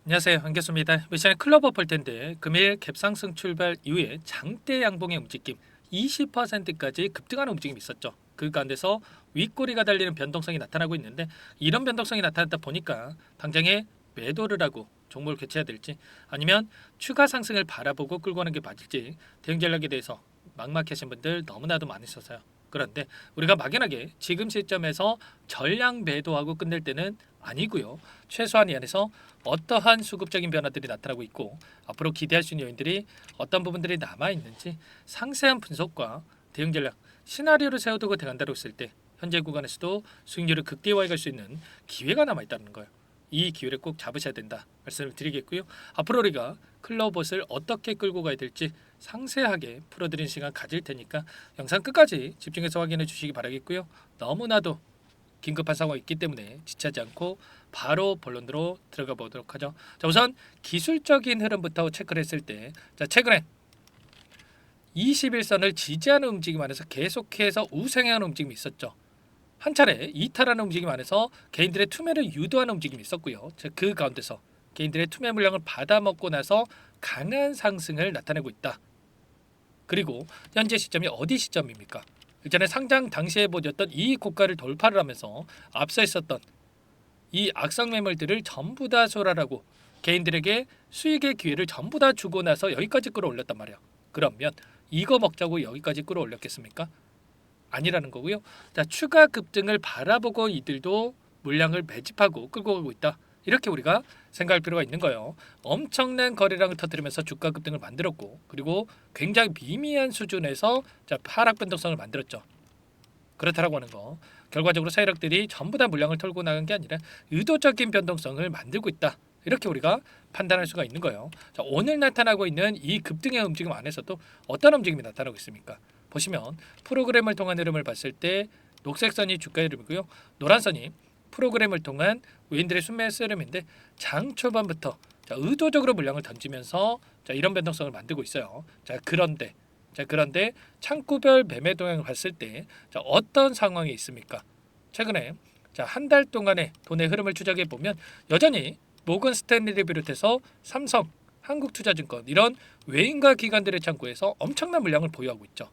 안녕하세요, 한교수입니다. 이번 시간에 클로버 볼 텐데 금일 갭상승 출발 이후에 장대 양봉의 움직임 20%까지 급등하는 움직임이 있었죠. 그 가운데서 윗꼬리가 달리는 변동성이 나타나고 있는데 이런 변동성이 나타났다 보니까 당장에 매도를 하고 종목을 교체해야 될지 아니면 추가 상승을 바라보고 끌고 가는 게 맞을지 대응 전략에 대해서 막막하신 분들 너무나도 많으셔서요. 그런데 우리가 막연하게 지금 시점에서 전량 매도하고 끝낼 때는 아니고요. 최소한 이 안에서 어떠한 수급적인 변화들이 나타나고 있고 앞으로 기대할 수 있는 요인들이 어떤 부분들이 남아 있는지 상세한 분석과 대응 전략 시나리오를 세워두고 대응한다고 했을 때 현재 구간에서도 수익률을 극대화해 갈 수 있는 기회가 남아 있다는 거예요. 이 기회를 꼭 잡으셔야 된다 말씀을 드리겠고요. 앞으로 우리가 클럽봇을 어떻게 끌고 가야 될지 상세하게 풀어드린 시간 가질 테니까 영상 끝까지 집중해서 확인해 주시기 바라겠고요. 너무나도 긴급한 상황이 있기 때문에 지체하지 않고 바로 본론으로 들어가 보도록 하죠. 자, 우선 기술적인 흐름부터 체크를 했을 때, 자, 최근에 21선을 지지하는 움직임 안에서 계속해서 우상향하는 움직임이 있었죠. 한 차례 이탈하는 움직임 안에서 개인들의 투매를 유도하는 움직임이 있었고요. 자, 그 가운데서 개인들의 투매 물량을 받아먹고 나서 강한 상승을 나타내고 있다. 그리고 현재 시점이 어디 시점입니까? 일전에 상장 당시에 보였던 이 고가를 돌파를 하면서 앞서 있었던 이 악성 매물들을 전부 다 소랄하고 개인들에게 수익의 기회를 전부 다 주고 나서 여기까지 끌어올렸단 말이야. 그러면 이거 먹자고 여기까지 끌어올렸겠습니까? 아니라는 거고요. 자, 추가 급등을 바라보고 이들도 물량을 매집하고 끌고 가고 있다. 이렇게 우리가 생각할 필요가 있는 거예요. 엄청난 거래량을 터뜨리면서 주가 급등을 만들었고 그리고 굉장히 미미한 수준에서 자, 하락 변동성을 만들었죠. 그렇다라고 하는 거. 결과적으로 세력들이 전부 다 물량을 털고 나간 게 아니라 의도적인 변동성을 만들고 있다. 이렇게 우리가 판단할 수가 있는 거예요. 자, 오늘 나타나고 있는 이 급등의 움직임 안에서도 어떤 움직임이 나타나고 있습니까? 보시면 프로그램을 통한 흐름을 봤을 때 녹색 선이 주가 흐름이고요. 노란 선이 프로그램을 통한 외인들의 순매 흐름인데 장 초반부터 자, 의도적으로 물량을 던지면서 자, 이런 변동성을 만들고 있어요. 그런데 창구별 매매 동향을 봤을 때 자, 어떤 상황이 있습니까? 최근에 자, 한 달 동안의 돈의 흐름을 추적해 보면 여전히 모건 스탠리를 비롯해서 삼성, 한국투자증권 이런 외인과 기관들의 창구에서 엄청난 물량을 보유하고 있죠.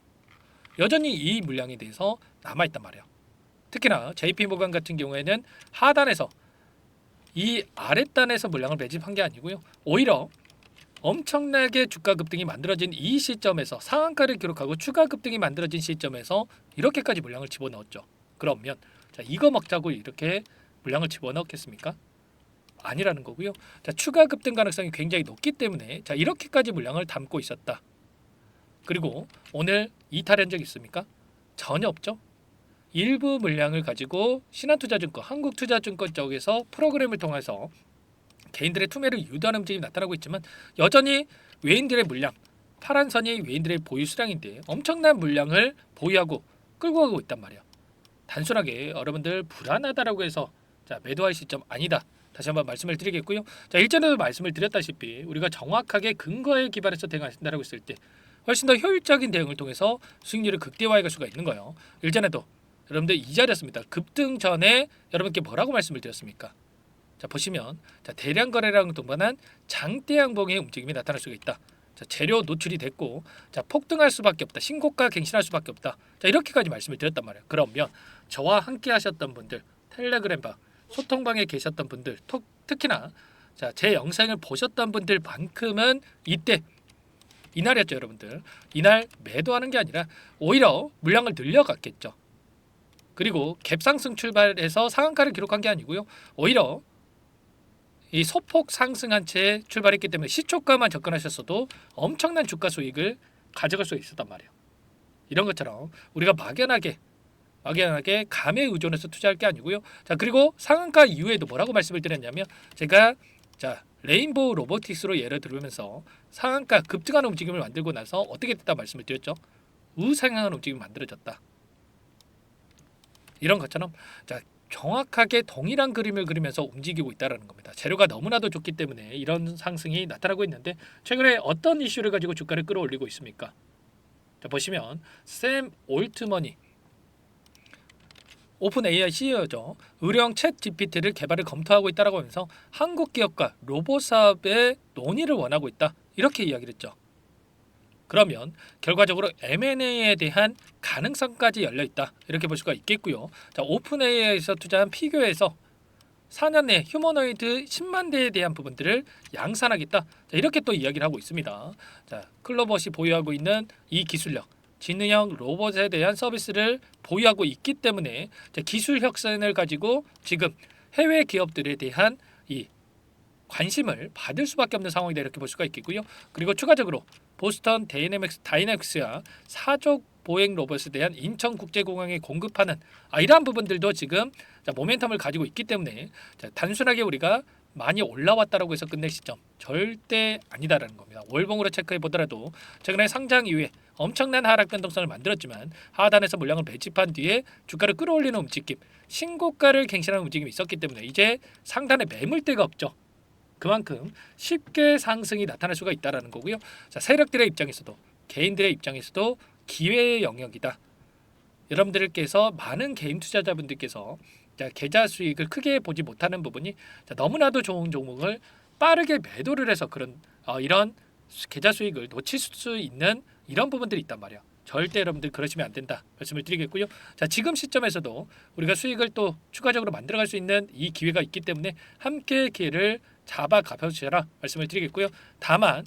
여전히 이 물량에 대해서 남아 있단 말이에요. 특히나 JP모건 같은 경우에는 하단에서 이 아랫단에서 물량을 매집한 게 아니고요. 오히려 엄청나게 주가 급등이 만들어진 이 시점에서 상한가를 기록하고 추가 급등이 만들어진 시점에서 이렇게까지 물량을 집어넣었죠. 그러면 자, 이거 먹자고 이렇게 물량을 집어넣겠습니까? 아니라는 거고요. 자, 추가 급등 가능성이 굉장히 높기 때문에 자, 이렇게까지 물량을 담고 있었다. 그리고 오늘 이탈한 적 있습니까? 전혀 없죠. 일부 물량을 가지고 신한투자증권, 한국투자증권 쪽에서 프로그램을 통해서 개인들의 투매를 유도하는 움직임이 나타나고 있지만 여전히 외인들의 물량, 파란 선이 외인들의 보유 수량인데 엄청난 물량을 보유하고 끌고 가고 있단 말이야. 단순하게 여러분들 불안하다라고 해서 자, 매도할 시점 아니다. 다시 한번 말씀을 드리겠고요. 자, 일전에도 말씀을 드렸다시피 우리가 정확하게 근거에 기반해서 대응한다라고 했을 때 훨씬 더 효율적인 대응을 통해서 수익률을 극대화해 갈 수가 있는 거예요. 일전에도 여러분들 이 자리였습니다. 급등 전에 여러분께 뭐라고 말씀을 드렸습니까? 자, 보시면 자, 대량 거래량 동반한 장대 양봉의 움직임이 나타날 수가 있다. 자, 재료 노출이 됐고 자, 폭등할 수밖에 없다. 신고가 갱신할 수밖에 없다. 자, 이렇게까지 말씀을 드렸단 말이에요. 그러면 저와 함께 하셨던 분들, 텔레그램방, 소통방에 계셨던 분들, 특히나 자, 제 영상을 보셨던 분들만큼은 이때 이날이었죠, 여러분들. 이날 매도하는 게 아니라 오히려 물량을 늘려갔겠죠. 그리고 갭상승 출발해서 상한가를 기록한 게 아니고요. 오히려 이 소폭 상승한 채 출발했기 때문에 시초가만 접근하셨어도 엄청난 주가 수익을 가져갈 수 있었단 말이에요. 이런 것처럼 우리가 막연하게 감에 의존해서 투자할 게 아니고요. 자, 그리고 상한가 이후에도 뭐라고 말씀을 드렸냐면 제가 자, 레인보우 로보틱스로 예를 들면서 상한가 급등하는 움직임을 만들고 나서 어떻게 됐다 말씀을 드렸죠. 우상향하는 움직임이 만들어졌다. 이런 것처럼 자, 정확하게 동일한 그림을 그리면서 움직이고 있다는 겁니다. 재료가 너무나도 좋기 때문에 이런 상승이 나타나고 있는데 최근에 어떤 이슈를 가지고 주가를 끌어올리고 있습니까? 자, 보시면 샘 올트머니 오픈 AI CEO죠. 의료형 챗 GPT를 개발을 검토하고 있다라고 하면서 한국 기업과 로봇 사업의 논의를 원하고 있다. 이렇게 이야기를 했죠. 그러면 결과적으로 M&A에 대한 가능성까지 열려 있다. 이렇게 볼 수가 있겠고요. 자, 오픈 AI에서 투자한 피규어에서 4년 내 휴머노이드 10만 대에 대한 부분들을 양산하겠다. 자, 이렇게 또 이야기를 하고 있습니다. 자, 클로봇이 보유하고 있는 이 기술력, 지능형 로봇에 대한 서비스를 보유하고 있기 때문에 기술 혁신을 가지고 지금 해외 기업들에 대한 이 관심을 받을 수밖에 없는 상황이다 이렇게 볼 수가 있겠고요. 그리고 추가적으로 보스턴 다이내믹스야 사족 보행 로봇에 대한 인천국제공항에 공급하는 이러한 부분들도 지금 모멘텀을 가지고 있기 때문에 단순하게 우리가 많이 올라왔다라고 해서 끝낼 시점 절대 아니다라는 겁니다. 월봉으로 체크해 보더라도 최근에 상장 이후에 엄청난 하락 변동성을 만들었지만 하단에서 물량을 배집한 뒤에 주가를 끌어올리는 움직임, 신고가를 갱신하는 움직임이 있었기 때문에 이제 상단에 매물대가 없죠. 그만큼 쉽게 상승이 나타날 수가 있다라는 거고요. 자, 세력들의 입장에서도 개인들의 입장에서도 기회의 영역이다. 여러분들께서 많은 개인 투자자분들께서 계좌 수익을 크게 보지 못하는 부분이 너무나도 좋은 종목을 빠르게 매도를 해서 그런 이런 계좌 수익을 놓칠 수 있는 이런 부분들이 있단 말이야. 절대 여러분들 그러시면 안 된다 말씀을 드리겠고요. 자, 지금 시점에서도 우리가 수익을 또 추가적으로 만들어갈 수 있는 이 기회가 있기 때문에 함께 기회를 잡아 가벼주셔라 말씀을 드리겠고요. 다만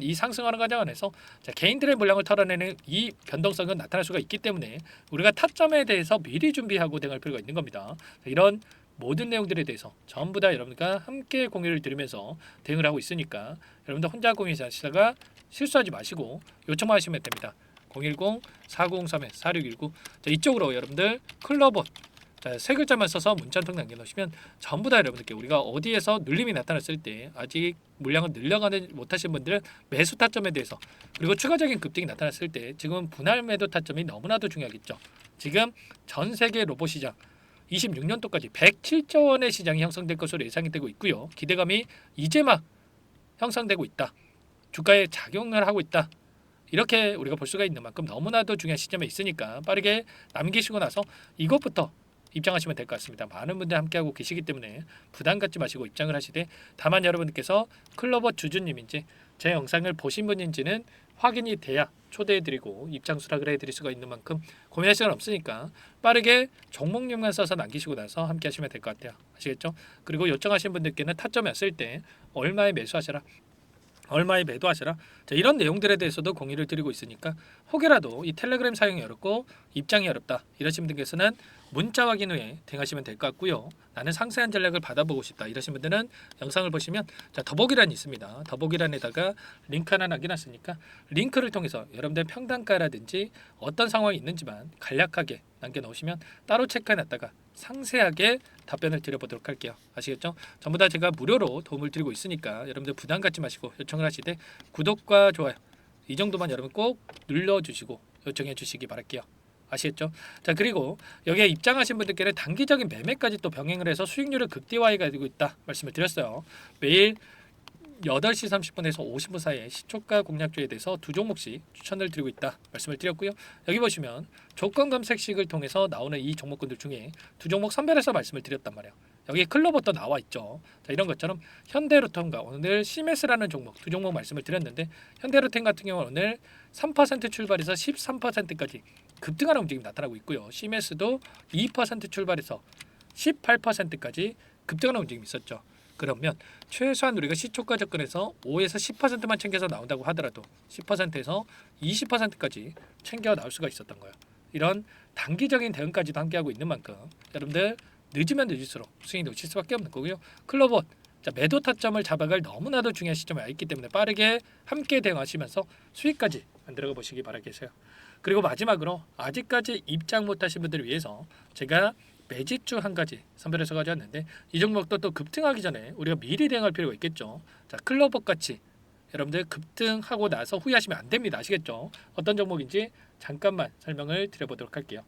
이 상승하는 과정 안에서 개인들의 물량을 털어내는 이 변동성은 나타날 수가 있기 때문에 우리가 타점에 대해서 미리 준비하고 대응할 필요가 있는 겁니다. 이런 모든 내용들에 대해서 전부 다 여러분과 함께 공유를 드리면서 대응을 하고 있으니까 여러분들 혼자 공유하시다가 실수하지 마시고 요청만 하시면 됩니다. 010-4903-4619 이쪽으로 여러분들 클로봇 세 글자만 써서 문자 한 통 남겨놓으시면 전부 다 여러분들께 우리가 어디에서 눌림이 나타났을 때 아직 물량을 늘려가지 못하신 분들은 매수 타점에 대해서 그리고 추가적인 급등이 나타났을 때 지금 분할 매도 타점이 너무나도 중요하겠죠. 지금 전 세계 로봇 시장 26년도까지 107조 원의 시장이 형성될 것으로 예상이 되고 있고요. 기대감이 이제 막 형성되고 있다. 주가에 작용을 하고 있다. 이렇게 우리가 볼 수가 있는 만큼 너무나도 중요한 시점에 있으니까 빠르게 남기시고 나서 이것부터 입장하시면 될 것 같습니다. 많은 분들 함께하고 계시기 때문에 부담 갖지 마시고 입장을 하시되 다만 여러분께서 클로봇 주주님인지 제 영상을 보신 분인지는 확인이 돼야 초대해드리고 입장 수락을 해드릴 수가 있는 만큼 고민할 시간 없으니까 빠르게 종목명만 써서 남기시고 나서 함께 하시면 될 것 같아요. 아시겠죠? 그리고 요청하신 분들께는 타점이 왔을 때 얼마에 매수하셔라, 얼마에 매도하시라, 이런 내용들에 대해서도 공유를 드리고 있으니까 혹여라도 이 텔레그램 사용이 어렵고 입장이 어렵다 이러신 분께서는 문자 확인 후에 대응하시면 될 것 같고요. 나는 상세한 전략을 받아보고 싶다 이러신 분들은 영상을 보시면 더보기란이 있습니다. 더보기란에다가 링크 하나 남겨놨으니까 링크를 통해서 여러분들 평단가라든지 어떤 상황이 있는지만 간략하게 남겨놓으시면 따로 체크해놨다가 상세하게 답변을 드려보도록 할게요. 아시겠죠? 전부 다 제가 무료로 도움을 드리고 있으니까 여러분들 부담 갖지 마시고 요청을 하시되 구독과 좋아요 이 정도만 여러분 꼭 눌러주시고 요청해 주시기 바랄게요. 아시겠죠? 자, 그리고 여기에 입장하신 분들께는 단기적인 매매까지 또 병행을 해서 수익률을 극대화해 가지고 있다 말씀을 드렸어요. 매일 8시 30분에서 50분 사이에 시초가 공략주에 대해서 두 종목씩 추천을 드리고 있다 말씀을 드렸고요. 여기 보시면 조건 검색식을 통해서 나오는 이 종목군들 중에 두 종목 선별해서 말씀을 드렸단 말이에요. 여기 클로봇도 나와 있죠. 자, 이런 것처럼 현대로템과 오늘 시메스라는 종목 두 종목 말씀을 드렸는데 현대로템 같은 경우는 오늘 3% 출발해서 13%까지 급등하는 움직임이 나타나고 있고요. 시메스도 2% 출발해서 18%까지 급등하는 움직임이 있었죠. 그러면 최소한 우리가 시초가 접근해서 5에서 10%만 챙겨서 나온다고 하더라도 10%에서 20%까지 챙겨 나올 수가 있었던 거예요. 이런 단기적인 대응까지도 함께하고 있는 만큼 여러분들 늦으면 늦을수록 수익이 놓칠 수밖에 없는 거고요. 클로봇 매도 타점을 잡아갈 너무나도 중요한 시점에 와 있기 때문에 빠르게 함께 대응하시면서 수익까지 만들어 보시기 바라겠어요. 그리고 마지막으로 아직까지 입장 못하신 분들을 위해서 제가 매집주 한 가지 선별해서 가져왔는데 이 종목도 또 급등하기 전에 우리가 미리 대응할 필요가 있겠죠. 자, 클로봇 같이 여러분들 급등하고 나서 후회하시면 안 됩니다. 아시겠죠? 어떤 종목인지 잠깐만 설명을 드려보도록 할게요.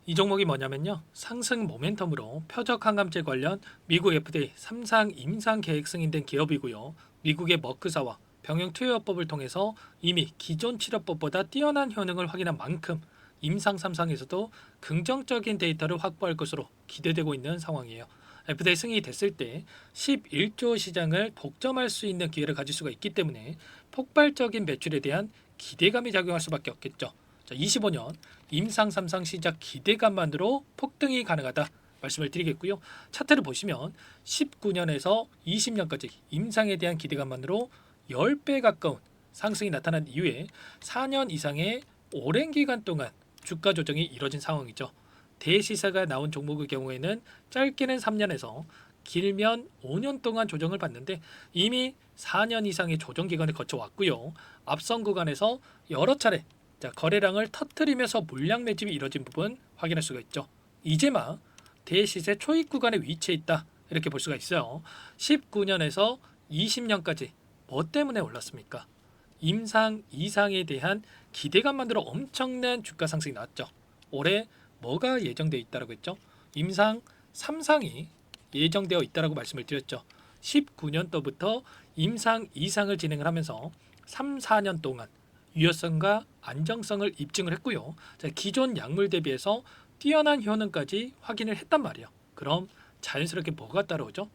이 종목이 뭐냐면요. 상승 모멘텀으로 표적 항암제 관련 미국 FDA 3상 임상 계획 승인된 기업이고요. 미국의 머크사와 병용 투여법을 통해서 이미 기존 치료법보다 뛰어난 효능을 확인한 만큼 임상 3상에서도 긍정적인 데이터를 확보할 것으로 기대되고 있는 상황이에요. FDA 승인이 됐을 때 11조 시장을 독점할 수 있는 기회를 가질 수가 있기 때문에 폭발적인 매출에 대한 기대감이 작용할 수밖에 없겠죠. 자, 25년 임상 3상 시작 기대감만으로 폭등이 가능하다 말씀을 드리겠고요. 차트를 보시면 19년에서 20년까지 임상에 대한 기대감만으로 10배 가까운 상승이 나타난 이후에 4년 이상의 오랜 기간 동안 주가 조정이 이뤄진 상황이죠. 대시세가 나온 종목의 경우에는 짧게는 3년에서 길면 5년 동안 조정을 받는데 이미 4년 이상의 조정 기간을 거쳐왔고요. 앞선 구간에서 여러 차례 거래량을 터뜨리면서 물량 매집이 이뤄진 부분 확인할 수가 있죠. 이제 막 대시세 초입 구간에 위치해 있다 이렇게 볼 수가 있어요. 19년에서 20년까지 뭐 때문에 올랐습니까? 임상 이상에 대한 기대감만으로 엄청난 주가 상승이 나왔죠. 올해 뭐가 예정되어 있다라고 했죠? 임상 3상이 예정되어 있다라고 말씀을 드렸죠. 19년도부터 임상 이상을 진행을 하면서 3, 4년 동안 유효성과 안정성을 입증을 했고요. 자, 기존 약물 대비해서 뛰어난 효능까지 확인을 했단 말이에요. 그럼 자연스럽게 뭐가 따라오죠?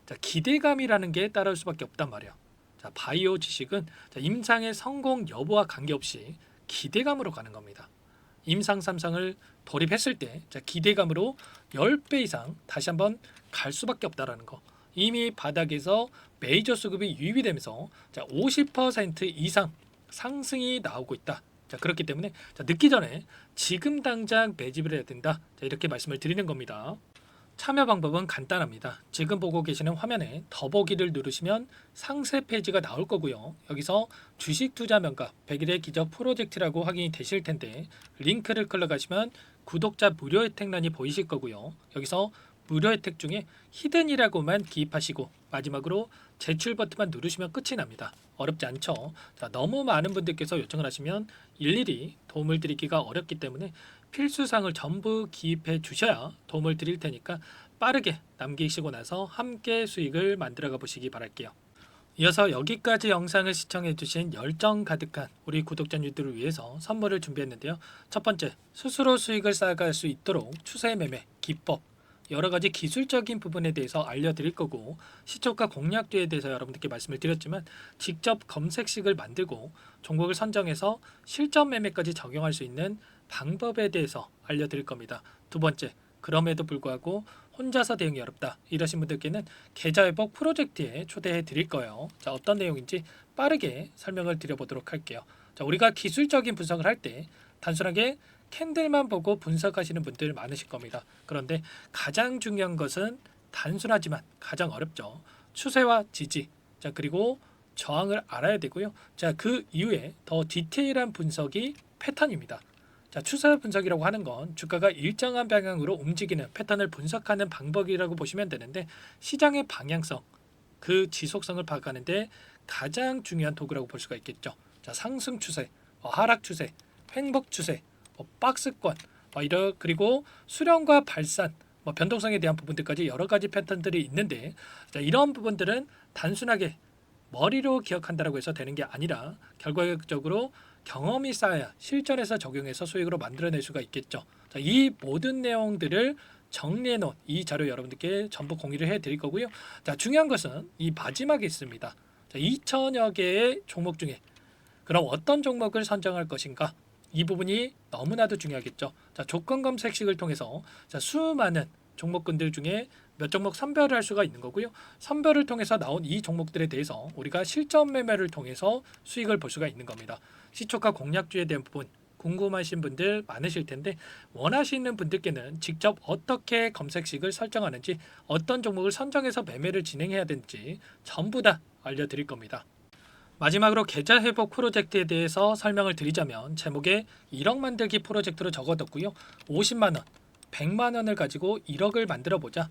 자, 기대감이라는 게 따라올 수밖에 없단 말이에요. 자, 바이오 지식은 임상의 성공 여부와 관계없이 기대감으로 가는 겁니다. 임상 3상을 돌입했을 때 기대감으로 10배 이상 다시 한번 갈 수밖에 없다라는 거. 이미 바닥에서 메이저 수급이 유입이 되면서 50% 이상 상승이 나오고 있다. 자, 그렇기 때문에 늦기 전에 지금 당장 매집을 해야 된다. 자, 이렇게 말씀을 드리는 겁니다. 참여 방법은 간단합니다. 지금 보고 계시는 화면에 더보기를 누르시면 상세 페이지가 나올 거고요. 여기서 주식 투자 명가 100일의 기적 프로젝트라고 확인이 되실 텐데 링크를 클릭하시면 구독자 무료 혜택란이 보이실 거고요. 여기서 무료 혜택 중에 히든이라고만 기입하시고 마지막으로 제출 버튼만 누르시면 끝이 납니다. 어렵지 않죠? 자, 너무 많은 분들께서 요청을 하시면 일일이 도움을 드리기가 어렵기 때문에 필수사항을 전부 기입해 주셔야 도움을 드릴 테니까 빠르게 남기시고 나서 함께 수익을 만들어가 보시기 바랄게요. 이어서 여기까지 영상을 시청해 주신 열정 가득한 우리 구독자님들을 위해서 선물을 준비했는데요. 첫 번째, 스스로 수익을 쌓아갈 수 있도록 추세 매매 기법 여러 가지 기술적인 부분에 대해서 알려드릴 거고 시초가 공략도에 대해서 여러분들께 말씀을 드렸지만 직접 검색식을 만들고 종목을 선정해서 실전 매매까지 적용할 수 있는 방법에 대해서 알려드릴 겁니다. 두 번째, 그럼에도 불구하고 혼자서 대응이 어렵다 이러신 분들께는 계좌회복 프로젝트에 초대해 드릴 거예요. 자, 어떤 내용인지 빠르게 설명을 드려보도록 할게요. 자, 우리가 기술적인 분석을 할 때 단순하게 캔들만 보고 분석하시는 분들 많으실 겁니다. 그런데 가장 중요한 것은 단순하지만 가장 어렵죠. 추세와 지지, 자, 그리고 저항을 알아야 되고요. 자, 그 이후에 더 디테일한 분석이 패턴입니다. 자, 추세 분석이라고 하는 건 주가가 일정한 방향으로 움직이는 패턴을 분석하는 방법이라고 보시면 되는데 시장의 방향성, 그 지속성을 파악하는데 가장 중요한 도구라고 볼 수가 있겠죠. 자, 상승 추세, 하락 추세, 횡복 추세, 박스권, 그리고 수렴과 발산, 변동성에 대한 부분들까지 여러 가지 패턴들이 있는데 자, 이런 부분들은 단순하게 머리로 기억한다고 해서 되는 게 아니라 결과적으로 경험이 쌓아야 실전에서 적용해서 수익으로 만들어낼 수가 있겠죠. 자, 이 모든 내용들을 정리해 놓은 이 자료 여러분들께 전부 공유를 해 드릴 거고요. 자, 중요한 것은 이 마지막에 있습니다. 자, 2천여 개의 종목 중에 그럼 어떤 종목을 선정할 것인가? 이 부분이 너무나도 중요하겠죠. 자, 조건 검색식을 통해서 수많은 종목군들 중에 몇 종목 선별을 할 수가 있는 거고요. 선별을 통해서 나온 이 종목들에 대해서 우리가 실전 매매를 통해서 수익을 볼 수가 있는 겁니다. 시초가 공략주에 대한 부분 궁금하신 분들 많으실 텐데 원하시는 분들께는 직접 어떻게 검색식을 설정하는지 어떤 종목을 선정해서 매매를 진행해야 되는지 전부 다 알려드릴 겁니다. 마지막으로 계좌 회복 프로젝트에 대해서 설명을 드리자면 제목에 1억 만들기 프로젝트로 적어뒀고요. 50만 원, 100만 원을 가지고 1억을 만들어 보자.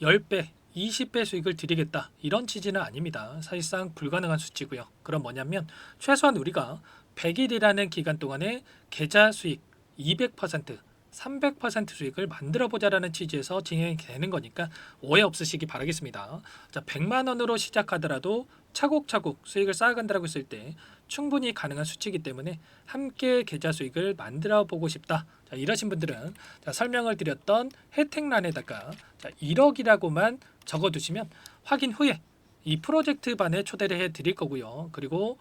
10배, 20배 수익을 드리겠다. 이런 취지는 아닙니다. 사실상 불가능한 수치고요. 그럼 뭐냐면 최소한 우리가 100일이라는 기간 동안에 계좌 수익 200%, 300% 수익을 만들어 보자라는 취지에서 진행이 되는 거니까 오해 없으시기 바라겠습니다. 자, 100만 원으로 시작하더라도 차곡차곡 수익을 쌓아간다고 했을 때 충분히 가능한 수치이기 때문에 함께 계좌 수익을 만들어 보고 싶다. 자, 이러신 분들은 자, 설명을 드렸던 혜택란에다가 자, 1억이라고만 적어두시면 확인 후에 이 프로젝트 반에 초대를 해 드릴 거고요. 그리고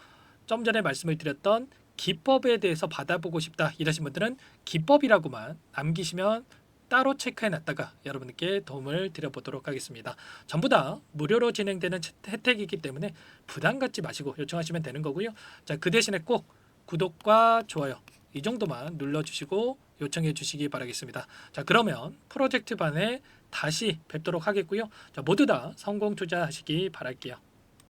좀 전에 말씀을 드렸던 기법에 대해서 받아보고 싶다 이러신 분들은 기법이라고만 남기시면 따로 체크해 놨다가 여러분께 도움을 드려보도록 하겠습니다. 전부 다 무료로 진행되는 혜택이기 때문에 부담 갖지 마시고 요청하시면 되는 거고요. 자, 그 대신에 꼭 구독과 좋아요 이 정도만 눌러주시고 요청해 주시기 바라겠습니다. 자, 그러면 프로젝트 반에 다시 뵙도록 하겠고요. 자, 모두 다 성공 투자하시기 바랄게요.